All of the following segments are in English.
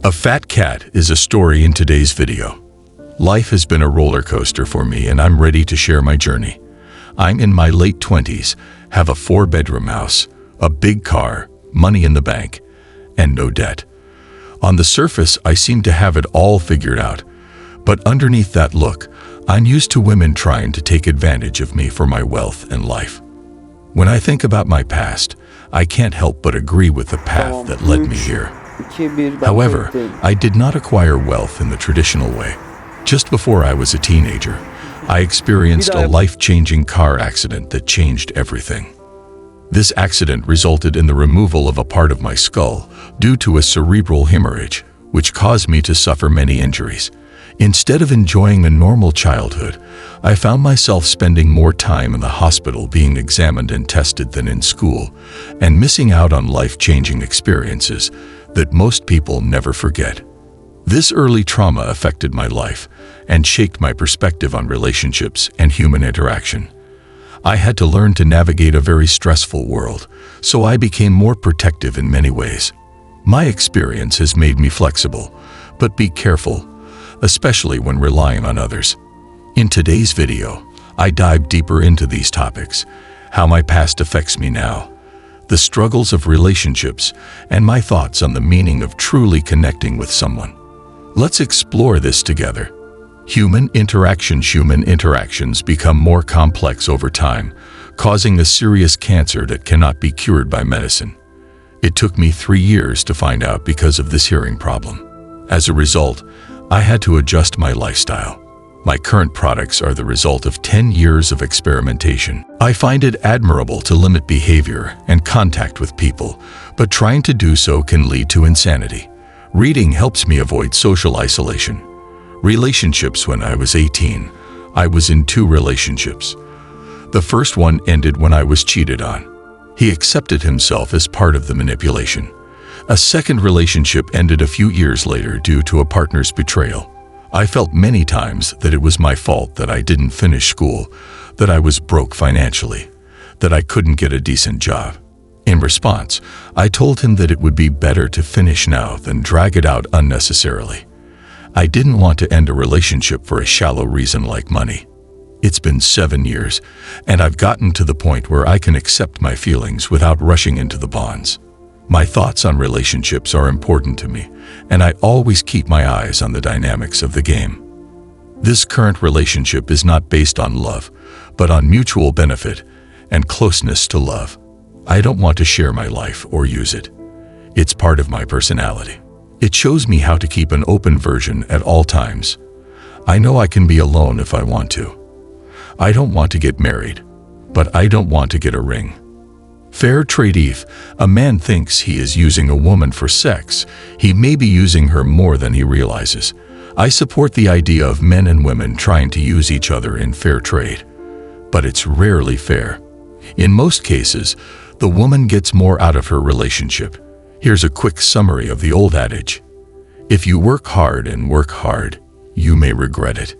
A fat cat is a story in today's video. Life has been a roller coaster for me and I'm ready to share my journey. I'm in my late 20s, have a 4-bedroom house, a big car, money in the bank, and no debt. On the surface, I seem to have it all figured out, but underneath that look, I'm used to women trying to take advantage of me for my wealth and life. When I think about my past, I can't help but agree with the path that led me here. However, I did not acquire wealth in the traditional way. Just before I was a teenager, I experienced a life-changing car accident that changed everything. This accident resulted in the removal of a part of my skull due to a cerebral hemorrhage, which caused me to suffer many injuries. Instead of enjoying a normal childhood, I found myself spending more time in the hospital being examined and tested than in school, and missing out on life-changing experiences that most people never forget. This early trauma affected my life and shaped my perspective on relationships and human interaction. I had to learn to navigate a very stressful world, so I became more protective in many ways. My experience has made me flexible, but be careful, especially when relying on others. In today's video, I dive deeper into these topics, how my past affects me now, the struggles of relationships, and my thoughts on the meaning of truly connecting with someone. Let's explore this together. Human interactions become more complex over time, causing a serious cancer that cannot be cured by medicine. It took me 3 years to find out because of this hearing problem. As a result, I had to adjust my lifestyle. My current products are the result of 10 years of experimentation. I find it admirable to limit behavior and contact with people, but trying to do so can lead to insanity. Reading helps me avoid social isolation. Relationships. When I was 18, I was in 2 relationships. The first one ended when I was cheated on. He accepted himself as part of the manipulation. A second relationship ended a few years later due to a partner's betrayal. I felt many times that it was my fault that I didn't finish school, that I was broke financially, that I couldn't get a decent job. In response, I told him that it would be better to finish now than drag it out unnecessarily. I didn't want to end a relationship for a shallow reason like money. It's been 7 years, and I've gotten to the point where I can accept my feelings without rushing into the bonds. My thoughts on relationships are important to me, and I always keep my eyes on the dynamics of the game. This current relationship is not based on love, but on mutual benefit and closeness to love. I don't want to share my life or use it. It's part of my personality. It shows me how to keep an open version at all times. I know I can be alone if I want to. I don't want to get married, but I don't want to get a ring. Fair trade. If a man thinks he is using a woman for sex, he may be using her more than he realizes. I support the idea of men and women trying to use each other in fair trade, but it's rarely fair. In most cases, the woman gets more out of her relationship. Here's a quick summary of the old adage: if you work hard and work hard, you may regret it.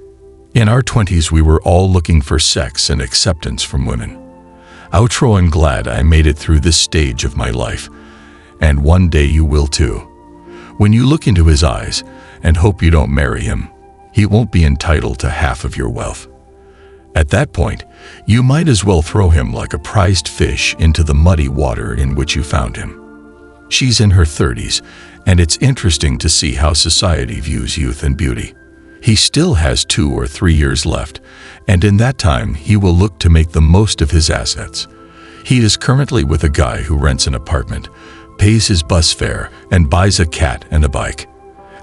In our 20s, we were all looking for sex and acceptance from women. Outro. I'm glad I made it through this stage of my life, and one day you will too. When you look into his eyes and hope you don't marry him, he won't be entitled to half of your wealth. At that point, you might as well throw him like a prized fish into the muddy water in which you found him. She's in her 30s, and it's interesting to see how society views youth and beauty. He still has 2 or 3 years left, and in that time he will look to make the most of his assets. He is currently with a guy who rents an apartment, pays his bus fare, and buys a cat and a bike.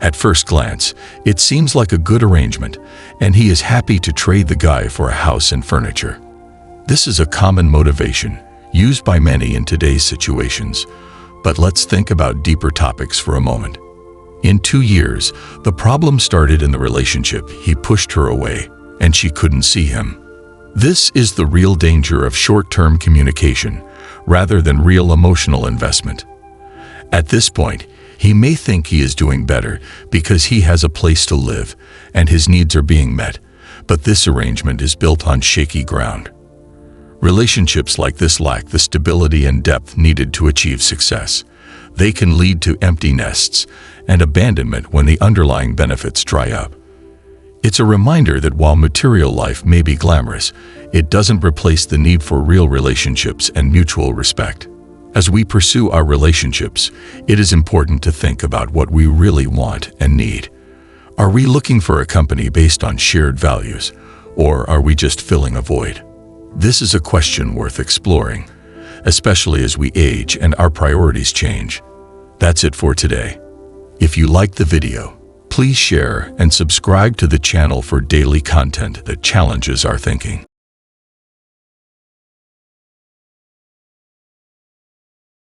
At first glance, it seems like a good arrangement, and he is happy to trade the guy for a house and furniture. This is a common motivation, used by many in today's situations. But let's think about deeper topics for a moment. In 2 years, the problem started in the relationship. He pushed her away, and she couldn't see him. This is the real danger of short-term communication, rather than real emotional investment. At this point, he may think he is doing better because he has a place to live and his needs are being met, but this arrangement is built on shaky ground. Relationships like this lack the stability and depth needed to achieve success. They can lead to empty nests and abandonment when the underlying benefits dry up. It's a reminder that while material life may be glamorous, it doesn't replace the need for real relationships and mutual respect. As we pursue our relationships, it is important to think about what we really want and need. Are we looking for a company based on shared values, or are we just filling a void? This is a question worth exploring, especially as we age and our priorities change. That's it for today. If you liked the video, please share and subscribe to the channel for daily content that challenges our thinking.